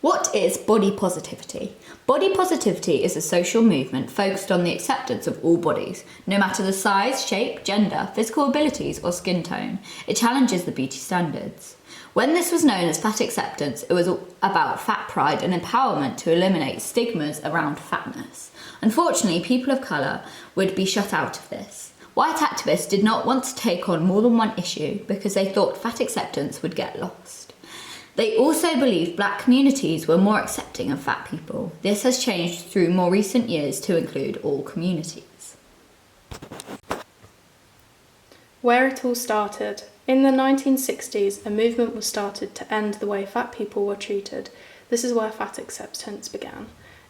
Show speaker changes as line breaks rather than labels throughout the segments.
What is body positivity? Body positivity is a social movement focused on the acceptance of all bodies, no matter the size, shape, gender, physical abilities, or skin tone. It challenges the beauty standards. When this was known as fat acceptance, it was about fat pride and empowerment to eliminate stigmas around fatness. Unfortunately, people of colour would be shut out of this. White activists did not want to take on more than one issue because they thought fat acceptance would get lost. They also believed black communities were more accepting of fat people. This has changed through more recent years to include all communities.
Where it all started. In the 1960s, a movement was started to end the way fat people were treated. This is where fat acceptance began.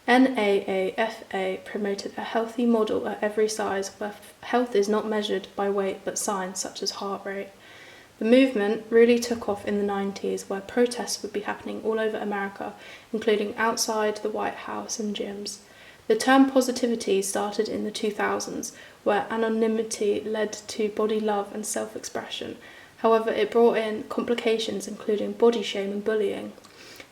NAAFA promoted a healthy model at every size where health is not measured by weight but signs such as heart rate. The movement really took off in the 90s, where protests would be happening all over America, including outside the White House and gyms. The term positivity started in the 2000s, where anonymity led to body love and self-expression. However, it brought in complications including body shame and bullying.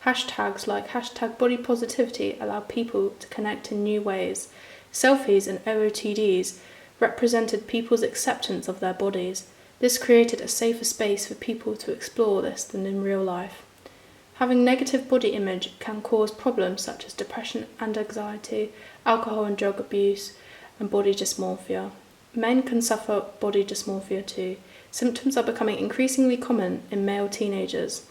Hashtags like #bodypositivity allow people to connect in new ways. Selfies and OOTDs represented people's acceptance of their bodies. This created a safer space for people to explore this than in real life. Having negative body image can cause problems such as depression and anxiety, alcohol and drug abuse, and body dysmorphia. Men can suffer body dysmorphia too. Symptoms are becoming increasingly common in male teenagers.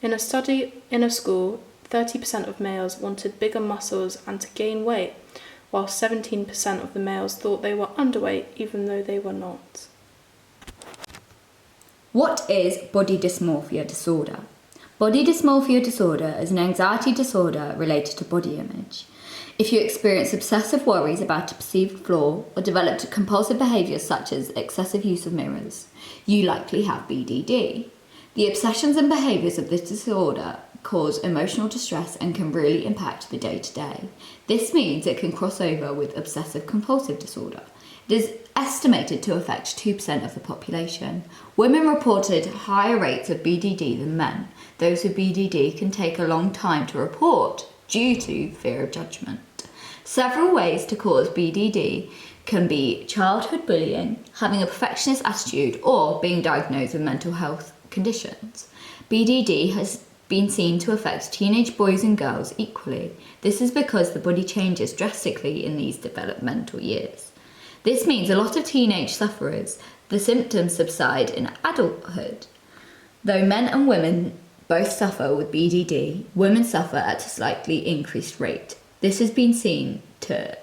In a study in a school, 30% of males wanted bigger muscles and to gain weight, while 17% of the males thought they were underweight even though they were not.
What is body dysmorphia disorder? Body dysmorphia disorder is an anxiety disorder related to body image. If you experience obsessive worries about a perceived flaw or developed compulsive behaviours such as excessive use of mirrors, you likely have BDD. The obsessions and behaviours of this disorder cause emotional distress and can really impact the day-to-day. This means it can cross over with obsessive compulsive disorder. It is estimated to affect 2% of the population. Women reported higher rates of BDD than men. Those with BDD can take a long time to report due to fear of judgment. Several ways to cause BDD can be childhood bullying, having a perfectionist attitude, or being diagnosed with mental health conditions. BDD has been seen to affect teenage boys and girls equally. This is because the body changes drastically in these developmental years. This means a lot of teenage sufferers, the symptoms subside in adulthood. Though men and women both suffer with BDD, women suffer at a slightly increased rate. This has been seen to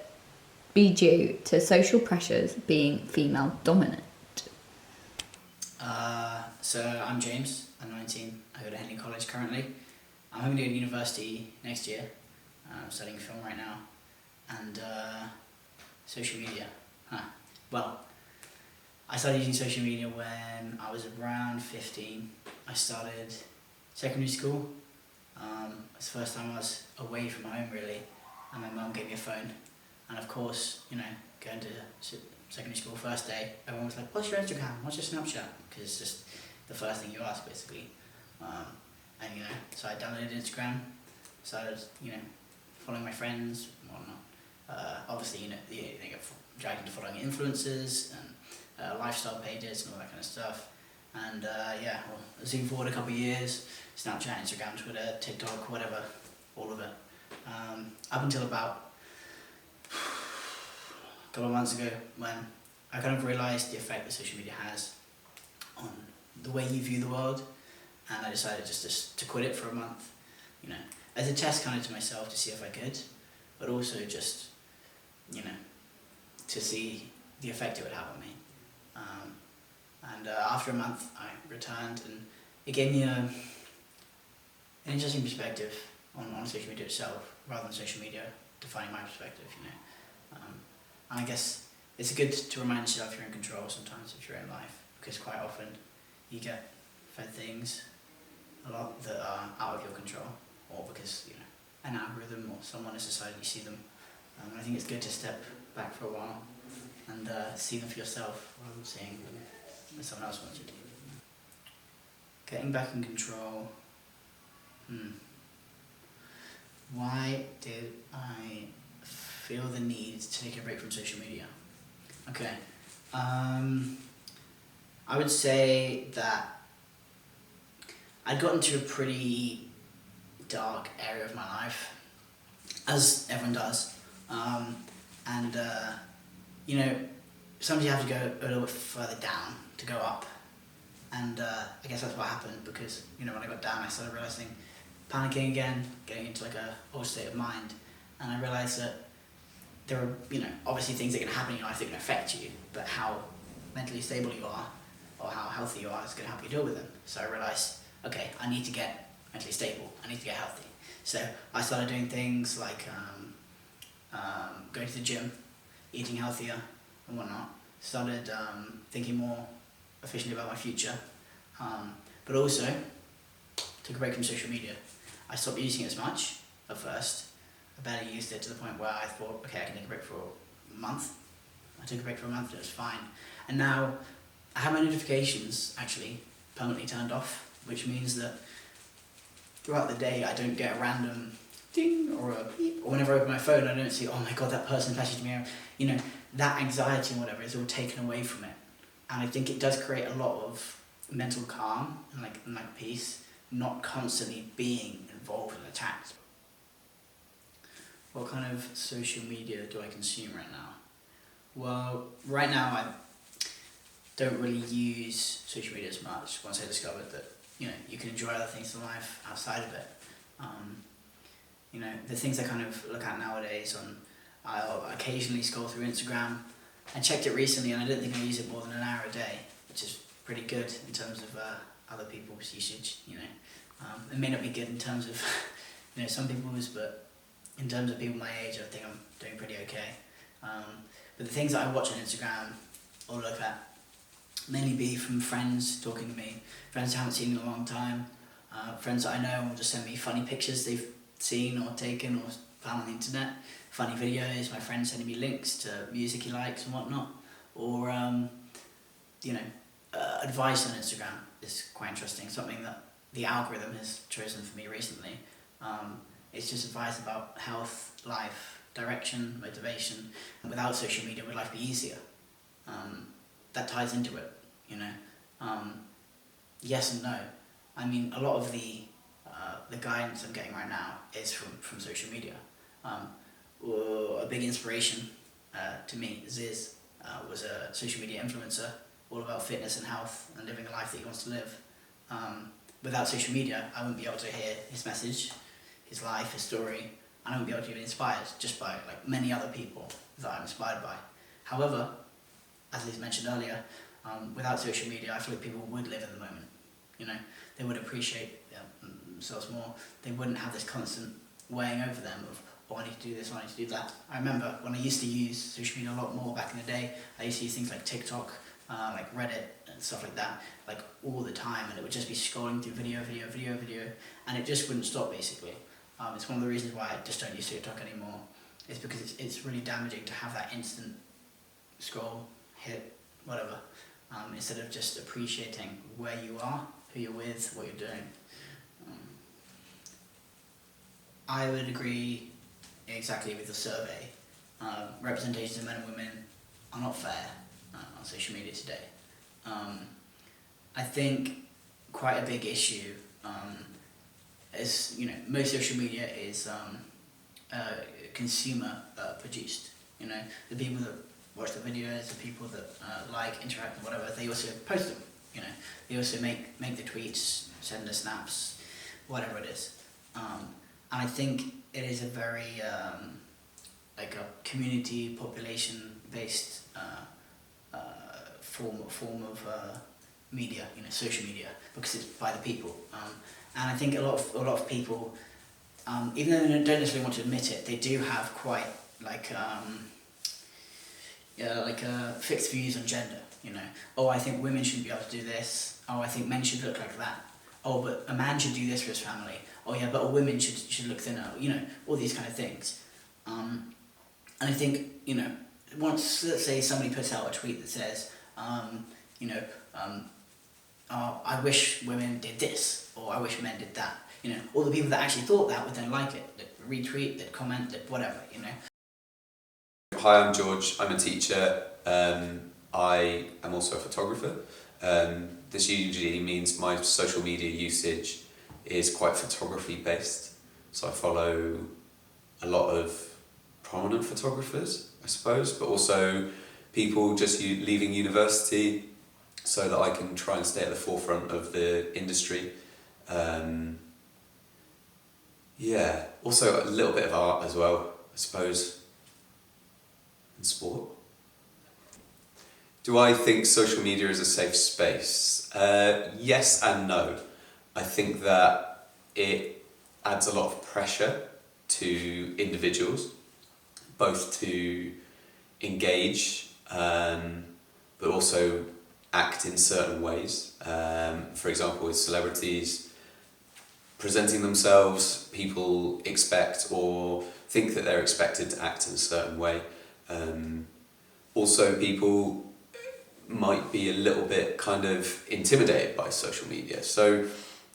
be due to social pressures being female dominant.
So I'm James, I'm 19, I go to Henley College currently. I'm going to go to university next year. I'm studying film right now. And social media. Well, I started using social media when I was around 15. I started secondary school. It's the first time I was away from home really, and my mum gave me a phone. And of course, going to secondary school first day, everyone was like, "What's your Instagram? What's your Snapchat?" Because it's just the first thing you ask basically. And so I downloaded Instagram, started following my friends and whatnot. Obviously, they get dragged into following influencers and lifestyle pages and all that kind of stuff. And zoom forward a couple of years, Snapchat, Instagram, Twitter, TikTok, whatever, all of it. Up until about a couple of months ago, when I kind of realised the effect that social media has on the way you view the world, and I decided just to quit it for a month, as a test kind of to myself to see if I could, but also just, to see the effect it would have on me. And after a month, I returned, and it gave me an interesting perspective on social media itself, rather than social media defining my perspective, And I guess it's good to remind yourself you're in control sometimes of your own life, because quite often you get fed things a lot that are out of your control, or because an algorithm or someone in society see them. I think it's good to step back for a while and see them for yourself rather than seeing what someone else wants you to do. Getting back in control. Why did I feel the need to take a break from social media? Okay. I would say that I'd gotten to a pretty dark area of my life, as everyone does. And, you know, sometimes you have to go a little bit further down to go up. And I guess that's what happened, because, you know, when I got down, I started realising, panicking again, getting into like a old state of mind. And I realised that there are, you know, obviously things that can happen in your life that can affect you, but how mentally stable you are or how healthy you are is going to help you deal with them. So I realised, okay, I need to get mentally stable, I need to get healthy. So I started doing things like going to the gym, eating healthier and whatnot. Started thinking more efficiently about my future, but also took a break from social media. I stopped using it as much at first. I barely used it to the point where I thought, okay, I can take a break for a month. I took a break for a month and it was fine. And now I have my notifications actually permanently turned off, which means that throughout the day I don't get a random ding or a beep, or whenever I open my phone I don't see, oh my god, that person messaged me. You know, that anxiety and whatever is all taken away from it. And I think it does create a lot of mental calm and like peace, not constantly being involved and attacked. What kind of social media do I consume right now? Well, right now I don't really use social media as much once I discovered that, you know, you can enjoy other things in life outside of it. You know, the things I kind of look at nowadays I'll occasionally scroll through Instagram. I checked it recently and I don't think I use it more than an hour a day, which is pretty good in terms of other people's usage, you know. It may not be good in terms of, you know, some people's, but in terms of people my age, I think I'm doing pretty okay. But the things that I watch on Instagram or look at mainly be from friends talking to me, friends I haven't seen in a long time, friends that I know will just send me funny pictures they've seen or taken or found on the internet, funny videos, my friends sending me links to music he likes and whatnot, or you know, advice on Instagram is quite interesting, something that the algorithm has chosen for me recently. It's just advice about health, life, direction, motivation. Without social media, would life be easier? That ties into it, you know. Yes and no. I mean, a lot of the guidance I'm getting right now is from social media. A big inspiration to me, Ziz, was a social media influencer, all about fitness and health and living a life that he wants to live. Without social media, I wouldn't be able to hear his message, his life, his story, and I wouldn't be able to be inspired just by like many other people that I'm inspired by. However, as Liz mentioned earlier, without social media, I feel like people would live in the moment. You know, they would appreciate themselves more. They wouldn't have this constant weighing over them of, oh, I need to do this, I need to do that. I remember when I used to use social media a lot more back in the day, I used to use things like TikTok, like Reddit and stuff like that, like all the time, and it would just be scrolling through video, and it just wouldn't stop basically. It's one of the reasons why I just don't use TikTok anymore. It's because it's really damaging to have that instant scroll, hit, whatever, instead of just appreciating where you are, who you're with, what you're doing. I would agree exactly with the survey. Representations of men and women are not fair on social media today. I think quite a big issue is, you know, most social media is consumer produced. You know, the people that watch the videos, the people that like, interact, whatever, they also post them. You know, they also make the tweets, send the snaps, whatever it is. And I think it is a very like a community, population-based form of media, you know, social media, because it's by the people. And I think a lot of people, even though they don't necessarily want to admit it, they do have quite like fixed views on gender. You know, oh, I think women shouldn't be able to do this. Oh, I think men should look like that. Oh, but a man should do this for his family. Oh yeah, but a woman should look thinner. You know, all these kind of things. And I think, you know, once, let's say somebody puts out a tweet that says, you know, I wish women did this, or I wish men did that. you know, all the people that actually thought that would then like it, that retweet, that comment, that whatever, you know.
Hi, I'm George. I'm a teacher. I am also a photographer. This usually means my social media usage is quite photography based. So I follow a lot of prominent photographers, I suppose, but also people just leaving university so that I can try and stay at the forefront of the industry. Yeah, also a little bit of art as well, I suppose, and sport. Do I think social media is a safe space? Yes and no. I think that it adds a lot of pressure to individuals, both to engage, but also act in certain ways. For example, with celebrities presenting themselves, people expect or think that they're expected to act in a certain way. Also, people might be a little bit kind of intimidated by social media. So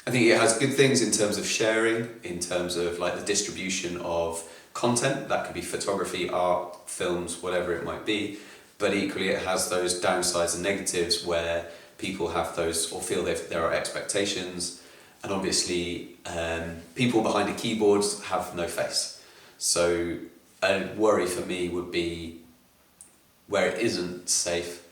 I think it has good things in terms of sharing, in terms of like the distribution of content. That could be photography, art, films, whatever it might be. But equally it has those downsides and negatives where people have those or feel there are expectations. And obviously people behind a keyboard have no face. So a worry for me would be where it isn't safe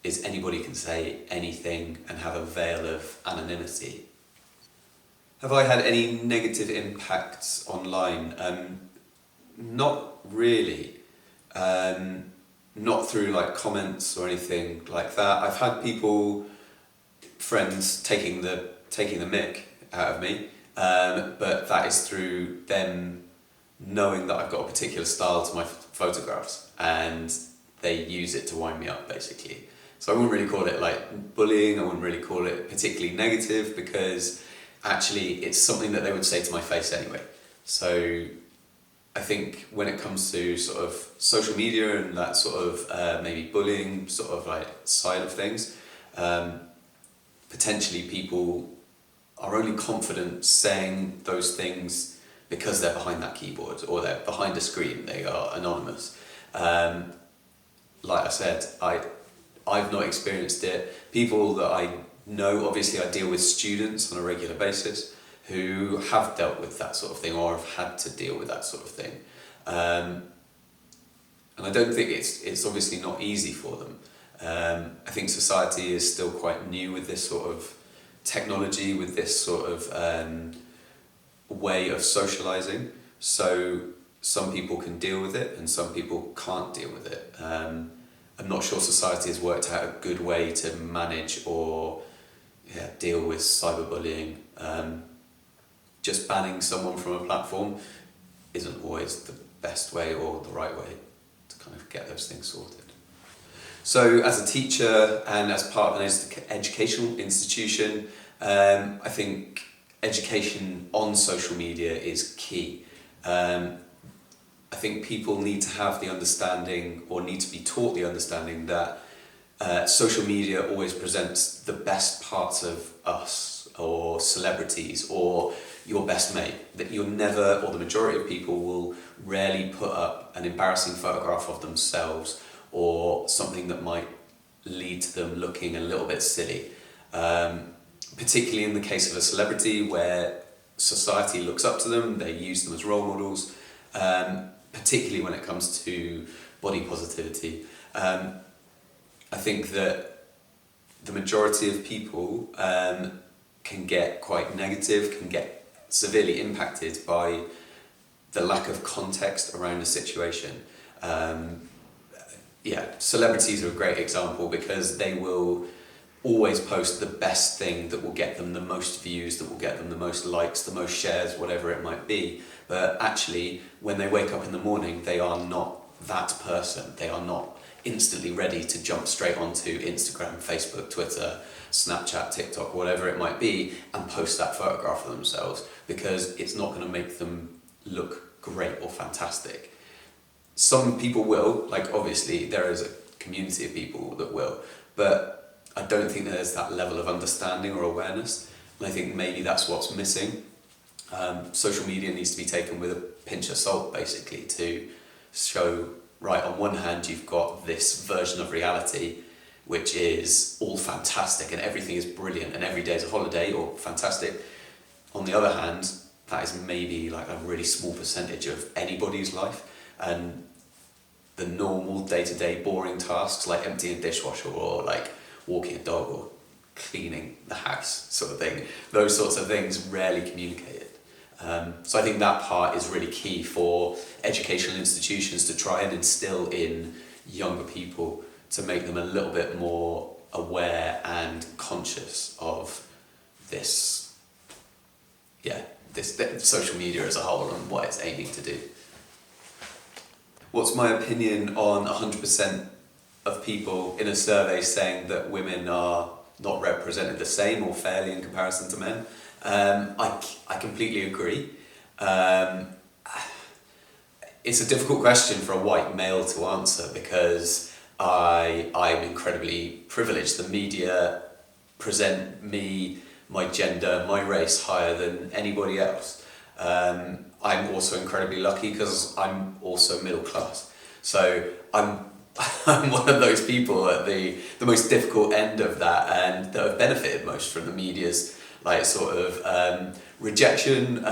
is anybody can say anything and have a veil of anonymity. Have I had any negative impacts online? Not really. Not through like comments or anything like that. I've had friends taking the mick out of me, but that is through them knowing that I've got a particular style to my photographs and they use it to wind me up basically. So I wouldn't really call it like bullying, I wouldn't really call it particularly negative because actually it's something that they would say to my face anyway. So I think when it comes to sort of social media and that sort of maybe bullying sort of like side of things, potentially people are only confident saying those things because they're behind that keyboard or they're behind a screen, they are anonymous. Like I said, I've not experienced it. People that I know, obviously I deal with students on a regular basis who have dealt with that sort of thing or have had to deal with that sort of thing. And I don't think it's obviously not easy for them. I think society is still quite new with this sort of technology, with this sort of way of socialising. So some people can deal with it and some people can't deal with it. I'm not sure society has worked out a good way to manage or deal with cyberbullying. Just banning someone from a platform isn't always the best way or the right way to kind of get those things sorted. So as a teacher and as part of an educational institution, I think education on social media is key. I think people need to have the understanding or need to be taught the understanding that social media always presents the best parts of us or celebrities or your best mate. That you'll never, or the majority of people will rarely put up an embarrassing photograph of themselves or something that might lead to them looking a little bit silly. Particularly in the case of a celebrity where society looks up to them, they use them as role models. Particularly when it comes to body positivity. I think that the majority of people can get quite negative, can get severely impacted by the lack of context around a situation. Celebrities are a great example because they will always post the best thing that will get them the most views, that will get them the most likes, the most shares, whatever it might be. But actually, when they wake up in the morning, they are not that person. They are not instantly ready to jump straight onto Instagram, Facebook, Twitter, Snapchat, TikTok, whatever it might be, and post that photograph of themselves because it's not going to make them look great or fantastic. Some people will, like obviously there is a community of people that will, but I don't think there's that level of understanding or awareness. And I think maybe that's what's missing. Social media needs to be taken with a pinch of salt, basically, to show, right, on one hand you've got this version of reality which is all fantastic and everything is brilliant and every day is a holiday or fantastic. On the other hand, that is maybe like a really small percentage of anybody's life, and the normal day-to-day boring tasks like emptying a dishwasher or like walking a dog or cleaning the house sort of thing, those sorts of things rarely communicated. So I think that part is really key for educational institutions to try and instill in younger people, to make them a little bit more aware and conscious of this, this social media as a whole and what it's aiming to do. What's my opinion on 100% of people in a survey saying that women are not represented the same or fairly in comparison to men? I completely agree. It's a difficult question for a white male to answer because I'm incredibly privileged. The media present me, my gender, my race higher than anybody else. I'm also incredibly lucky because I'm also middle class. So I'm one of those people at the most difficult end of that, and that have benefited most from the media's like sort of rejection,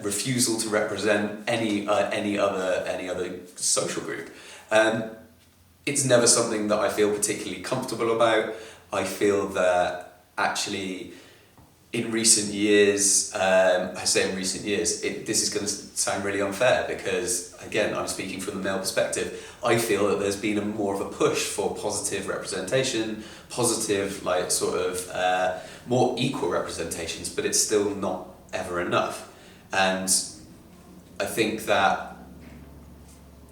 refusal to represent any other social group. It's never something that I feel particularly comfortable about. I feel that actually in recent years, I say in recent years, this is going to sound really unfair because, again, I'm speaking from the male perspective. I feel that there's been more of a push for positive representation, positive, like, sort of more equal representations, but it's still not ever enough. And I think that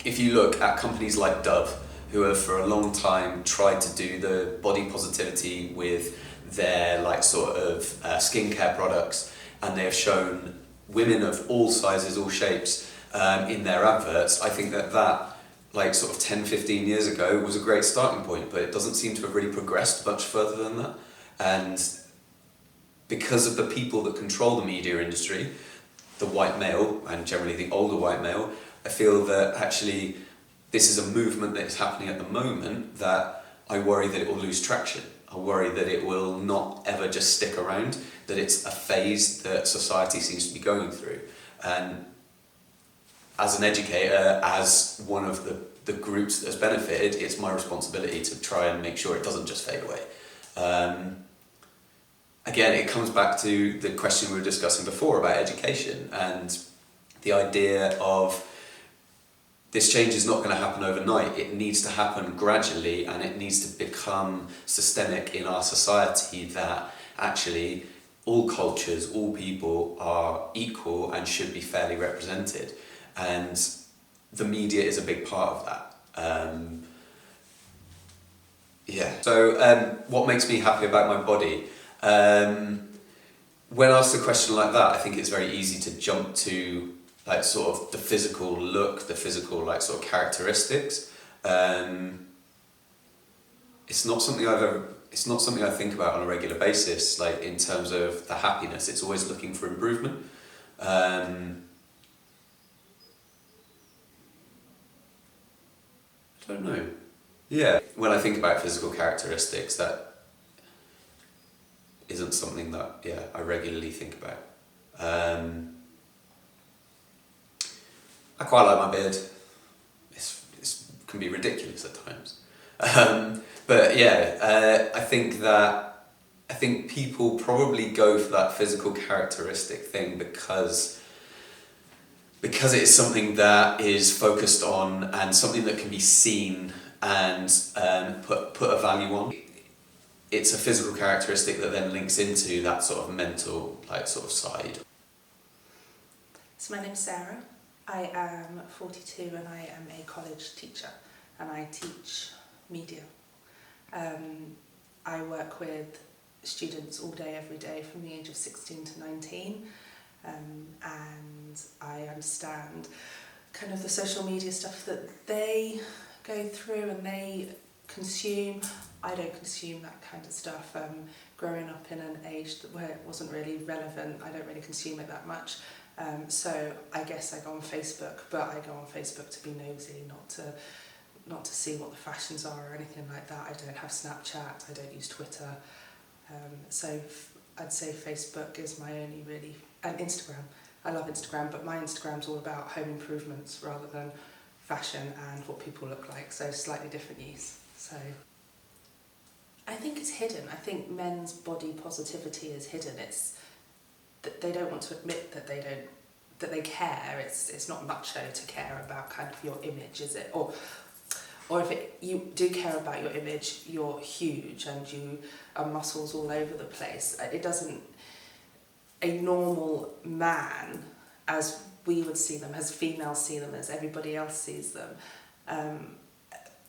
if you look at companies like Dove, who have for a long time tried to do the body positivity with their like sort of skincare products, and they have shown women of all sizes, all shapes in their adverts, I think that like sort of 10-15 years ago was a great starting point, but it doesn't seem to have really progressed much further than that. And because of the people that control the media industry, the white male, and generally the older white male, I feel that actually this is a movement that is happening at the moment that I worry that it will lose traction. I worry that it will not ever just stick around, that it's a phase that society seems to be going through. And as an educator, as one of the groups that's benefited, it's my responsibility to try and make sure it doesn't just fade away. Again, it comes back to the question we were discussing before about education and the idea of this change is not going to happen overnight. It needs to happen gradually, and it needs to become systemic in our society that actually all cultures, all people are equal and should be fairly represented. And the media is a big part of that. So what makes me happy about my body? When asked a question like that, I think it's very easy to jump to like sort of the physical look, the physical like sort of characteristics. It's not something I think about on a regular basis, like in terms of the happiness. It's always looking for improvement. I don't know. Yeah, when I think about physical characteristics, that isn't something that I regularly think about. I quite like my beard. It can be ridiculous at times. But yeah, I think people probably go for that physical characteristic thing because it's something that is focused on and something that can be seen and put a value on. It's a physical characteristic that then links into that sort of mental like sort of side.
So my name's Sarah. I am 42 and I am a college teacher and I teach media. I work with students all day, every day from the age of 16 to 19, and I understand kind of the social media stuff that they go through, and they consume. I don't consume that kind of stuff. Growing up in an age where it wasn't really relevant, I don't really consume it that much. So I guess I go on Facebook, but I go on Facebook to be nosy, not to see what the fashions are or anything like that. I don't have Snapchat, I don't use Twitter. So I'd say Facebook is my only really, and Instagram. I love Instagram, but my Instagram's all about home improvements rather than fashion and what people look like, so slightly different use. So I think it's hidden. I think men's body positivity is hidden. It's that they don't want to admit that they care. It's not macho to care about kind of your image, is it? Or if you do care about your image, you're huge and you are muscles all over the place. It doesn't. A normal man, as we would see them, as females see them, as everybody else sees them,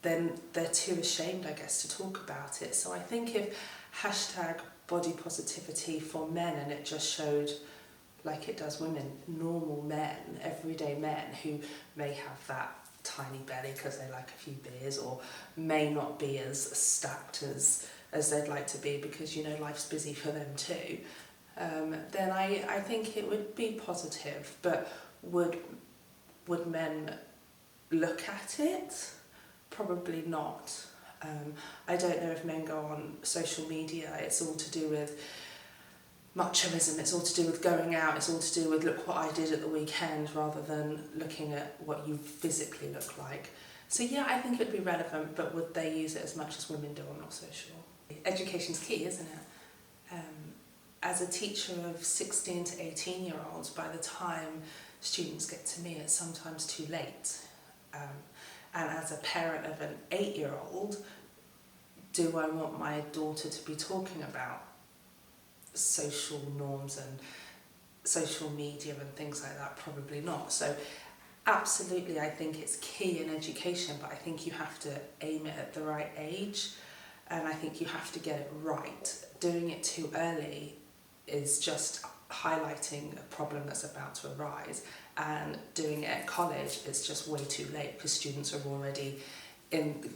then they're too ashamed, I guess, to talk about it. So I think if hashtag body positivity for men, and it just showed, like it does women, normal men, everyday men who may have that tiny belly because they like a few beers, or may not be as stacked as they'd like to be because, you know, life's busy for them too, then I think it would be positive. But would men look at it? Probably not. I don't know if men go on social media. It's all to do with machoism, it's all to do with going out, it's all to do with look what I did at the weekend rather than looking at what you physically look like. So yeah, I think it'd be relevant, but would they use it as much as women do? I'm not so sure. Education's key, isn't it? As a teacher of 16 to 18-year-olds, by the time students get to me, it's sometimes too late. And as a parent of an 8-year-old, do I want my daughter to be talking about social norms and social media and things like that? Probably not. So absolutely, I think it's key in education, but I think you have to aim it at the right age, and I think you have to get it right. Doing it too early is just highlighting a problem that's about to arise, and doing it at college is just way too late because students are already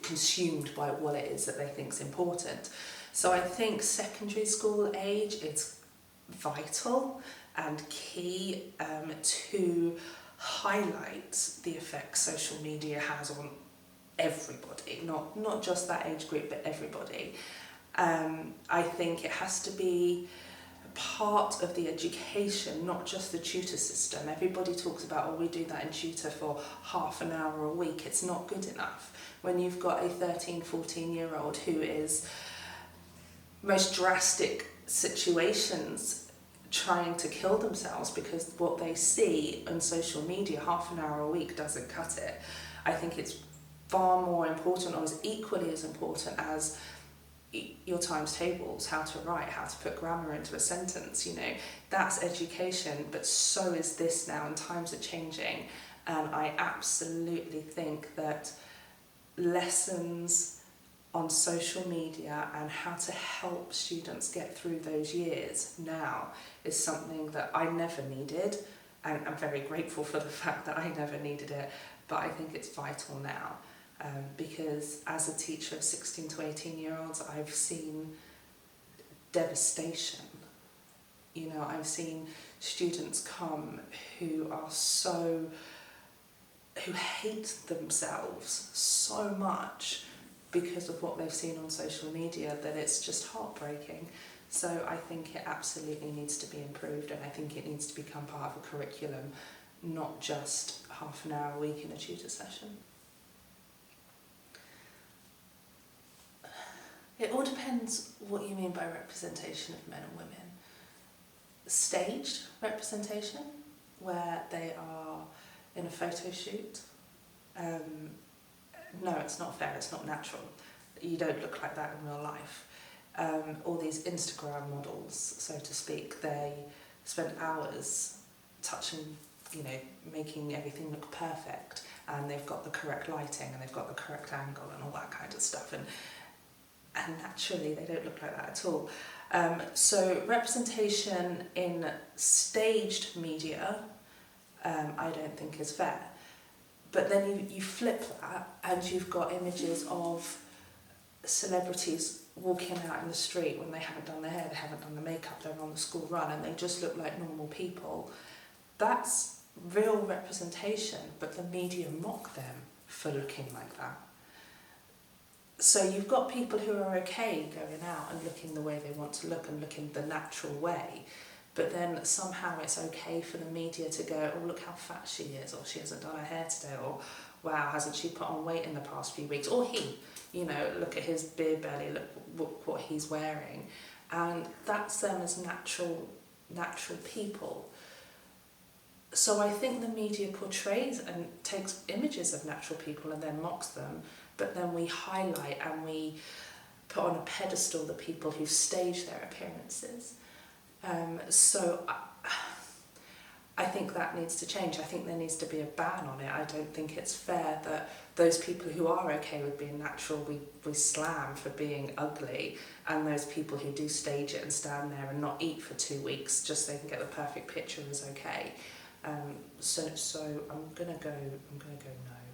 consumed by what it is that they think is important. So I think secondary school age is vital and key to highlight the effects social media has on everybody, not just that age group, but everybody. I think it has to be part of the education, not just the tutor system. Everybody talks about, oh, we do that in tutor for half an hour a week. It's not good enough. When you've got a 13, 14-year-old who is most drastic situations trying to kill themselves because what they see on social media, half an hour a week doesn't cut it. I think it's far more important, or as equally as important as your times tables, how to write, how to put grammar into a sentence, you know, that's education, but so is this now, and times are changing. And I absolutely think that lessons on social media and how to help students get through those years now is something that I never needed, and I'm very grateful for the fact that I never needed it, but I think it's vital now. Because as a teacher of 16 to 18-year-olds, I've seen devastation. You know, I've seen students come who hate themselves so much because of what they've seen on social media that it's just heartbreaking. So I think it absolutely needs to be improved, and I think it needs to become part of a curriculum, not just half an hour a week in a tutor session. It all depends what you mean by representation of men and women. Staged representation, where they are in a photo shoot. No, it's not fair, it's not natural. You don't look like that in real life. All these Instagram models, so to speak, they spend hours touching, you know, making everything look perfect, and they've got the correct lighting and they've got the correct angle and all that kind of stuff. And naturally they don't look like that at all. So representation in staged media, I don't think is fair. But then you flip that and you've got images of celebrities walking out in the street when they haven't done their hair, they haven't done the makeup, they're on the school run and they just look like normal people. That's real representation, but the media mock them for looking like that. So you've got people who are okay going out and looking the way they want to look and looking the natural way, but then somehow it's okay for the media to go, oh, look how fat she is, or she hasn't done her hair today, or wow, hasn't she put on weight in the past few weeks, or he, you know, look at his beer belly, look what he's wearing. And that's them as natural people. So I think the media portrays and takes images of natural people and then mocks them, but then we highlight and we put on a pedestal the people who stage their appearances. So I think that needs to change. I think there needs to be a ban on it. I don't think it's fair that those people who are okay with being natural, we slam for being ugly, and those people who do stage it and stand there and not eat for 2 weeks just so they can get the perfect picture is okay. So I'm gonna go no,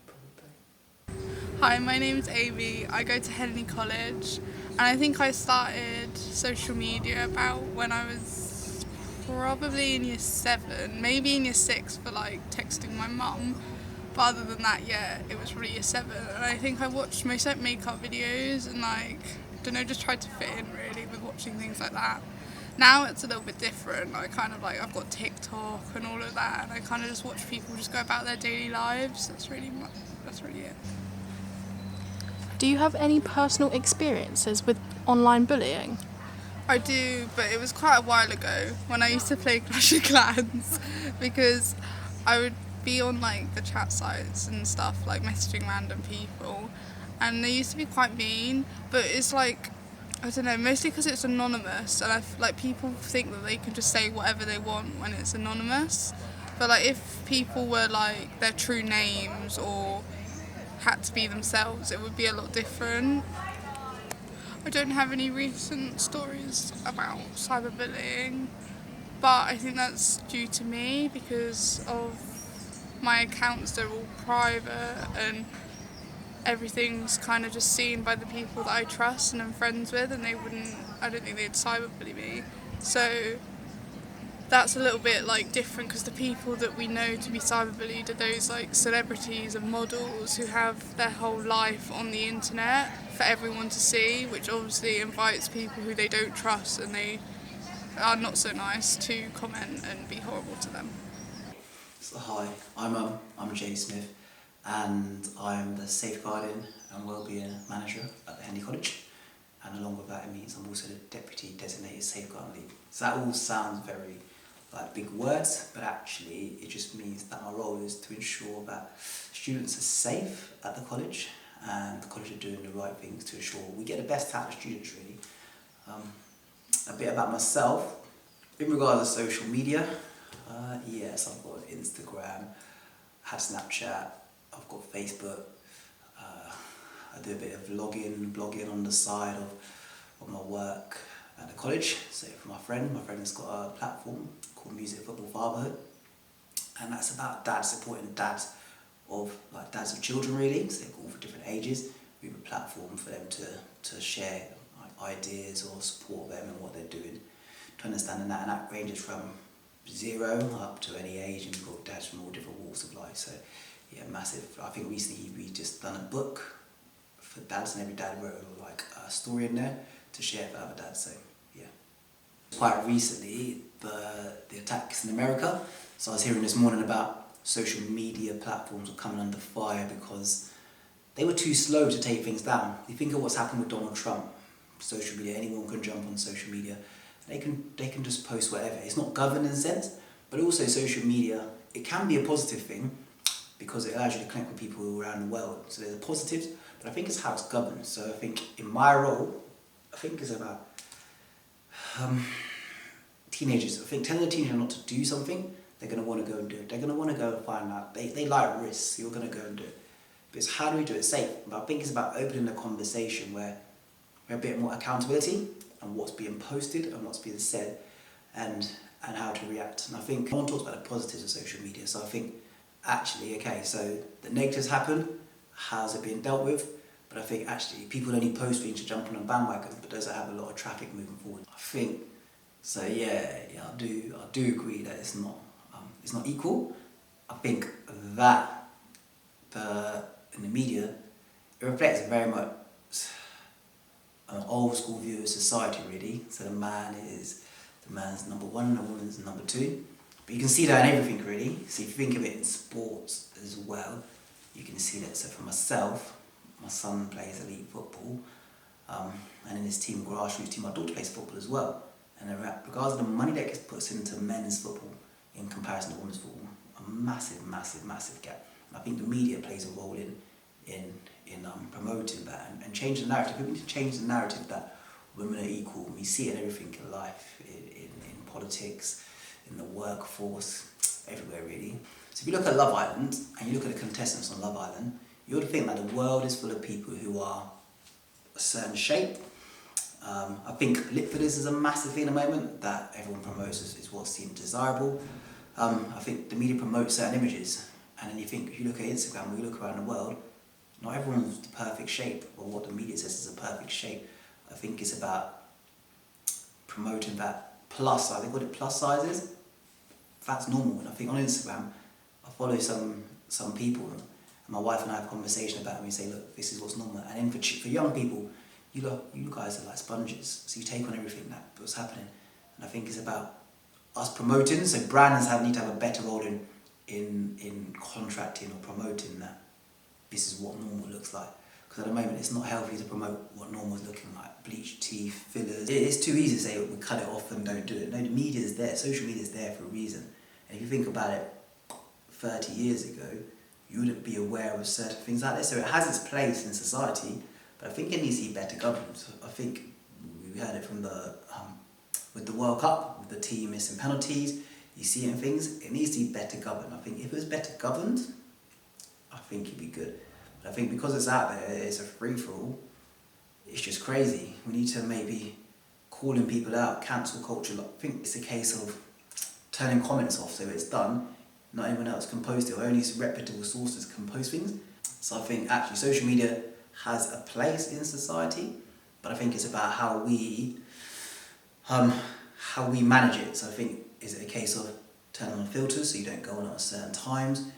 probably.
Hi, my name's Amy. I go to Henley College, and I think I started social media about when I was probably in year 7, maybe in year 6 for like texting my mum. But other than that, yeah, it was probably year 7. And I think I watched most like makeup videos and like, I don't know, just tried to fit in really with watching things like that. Now it's a little bit different. I kind of like, I've got TikTok and all of that, and I kind of just watch people just go about their daily lives. That's really it.
Do you have any personal experiences with online bullying?
I do, but it was quite a while ago when I used to play Clash of Clans, because I would be on like the chat sites and stuff, like messaging random people, and they used to be quite mean, but it's like, I don't know, mostly because it's anonymous, and like people think that they can just say whatever they want when it's anonymous. But like if people were like their true names or had to be themselves, it would be a lot different. I don't have any recent stories about cyberbullying, but I think that's due to me because of my accounts. They're all private and everything's kind of just seen by the people that I trust and I'm friends with, and I don't think they'd cyberbully me. So that's a little bit like different, because the people that we know to be cyberbullied are those like celebrities and models who have their whole life on the internet for everyone to see, which obviously invites people who they don't trust and they are not so nice to comment and be horrible to them.
So hi, I'm Jay Smith, and I'm the Safeguarding and Wellbeing Manager at the Henley College, and along with that it means I'm also the Deputy Designated Safeguarding Lead. So that all sounds very like big words, but actually it just means that my role is to ensure that students are safe at the college, and the college are doing the right things to ensure we get the best out of students really. A bit about myself, in regards to social media, yes, I've got Instagram, I have Snapchat, I've got Facebook, I do a bit of blogging on the side of my work at the college. So for my friend's got a platform called Music Football Fatherhood, and that's about dads, supporting dads of children really, so they're all for different ages. We have a platform for them to share like ideas or support them and what they're doing, to understand that, and that ranges from 0 up to any age, and we've got dads from all different walks of life. So yeah, massive. I think recently we just done a book for dads, and every dad wrote like a story in there to share for other dads. So yeah. Quite recently, the attacks in America. So I was hearing this morning about social media platforms were coming under fire because they were too slow to take things down. You think of what's happened with Donald Trump. Social media, anyone can jump on social media. They can just post whatever. It's not governed in a sense, but also social media, it can be a positive thing because it allows you to connect with people around the world. So there's the positives, but I think it's how it's governed. So I think in my role, I think it's about teenagers. I think telling a teenager not to do something, they're going to want to go and do it. They're going to want to go and find out. They like risks, you're going to go and do it. But it's how do we do it safe? But I think it's about opening the conversation where we're a bit more accountability and what's being posted and what's being said, and how to react. And I think no one talks about the positives of social media, so I think actually, okay, so the negatives happen, how's it being dealt with? But I think actually people only post things to jump on a bandwagon, but does it have a lot of traffic moving forward? I think so. Yeah, I do agree that it's not equal. I think that in the media it reflects very much an old school view of society, really. So the man's number one, the woman's number two. But you can see that in everything, really. So if you think of it in sports as well, you can see that. So for myself, my son plays elite football, and in his team, grassroots team, my daughter plays football as well. And regardless of the money that gets put into men's football in comparison to women's football, a massive, massive, massive gap. And I think the media plays a role in promoting that and changing the narrative. We need to change the narrative that women are equal. We see it in everything in life, in politics, in the workforce, everywhere really. So if you look at Love Island and you look at the contestants on Love Island, you would think that the world is full of people who are a certain shape. I think lip fillers is a massive thing at the moment that everyone promotes is what seems desirable. I think the media promotes certain images, and then you think, if you look at Instagram or you look around the world, not everyone's the perfect shape, or what the media says is a perfect shape. I think it's about promoting that plus, I think what it plus sizes, that's normal. And I think on Instagram, I follow some people, and my wife and I have a conversation about it, and we say, look, this is what's normal. And then for young people, you guys are like sponges, so you take on everything that's happening. And I think it's about us promoting, so brands need to have a better role in contracting or promoting that this is what normal looks like. Because at the moment it's not healthy to promote what normal is looking like. Bleached teeth, fillers. It's too easy to say we cut it off and don't do it. No, the media is there, social media is there for a reason. And if you think about it, 30 years ago, you wouldn't be aware of certain things like this. So it has its place in society, but I think it needs to be better governed. I think we heard it from with the World Cup, with the team missing penalties, you see it in things, it needs to be better governed. I think if it was better governed, I think it'd be good. But I think because it's out there, it's a free-for-all, it's just crazy. We need to maybe calling people out, cancel culture. I think it's a case of turning comments off so it's done. Not anyone else can post it, or only reputable sources can post things. So I think actually social media has a place in society, but I think it's about how we manage it. So I think, is it a case of turning on filters so you don't go on at certain times,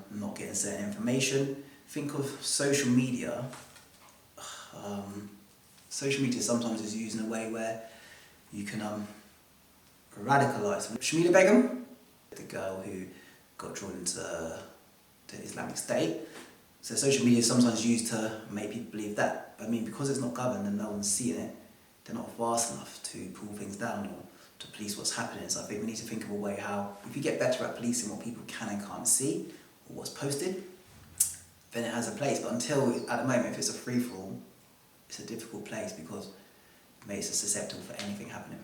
not getting certain information? Think of social media. Social media sometimes is used in a way where you can radicalise. Shamila Begum, the girl who got drawn into the Islamic State. So social media is sometimes used to make people believe that. I mean, because it's not governed and no one's seeing it, they're not vast enough to pull things down or to police what's happening. So I think we need to think of a way how, if we get better at policing what people can and can't see, or what's posted, then it has a place. But until, at the moment, if it's a free-for-all, it's a difficult place because it makes us susceptible for anything happening.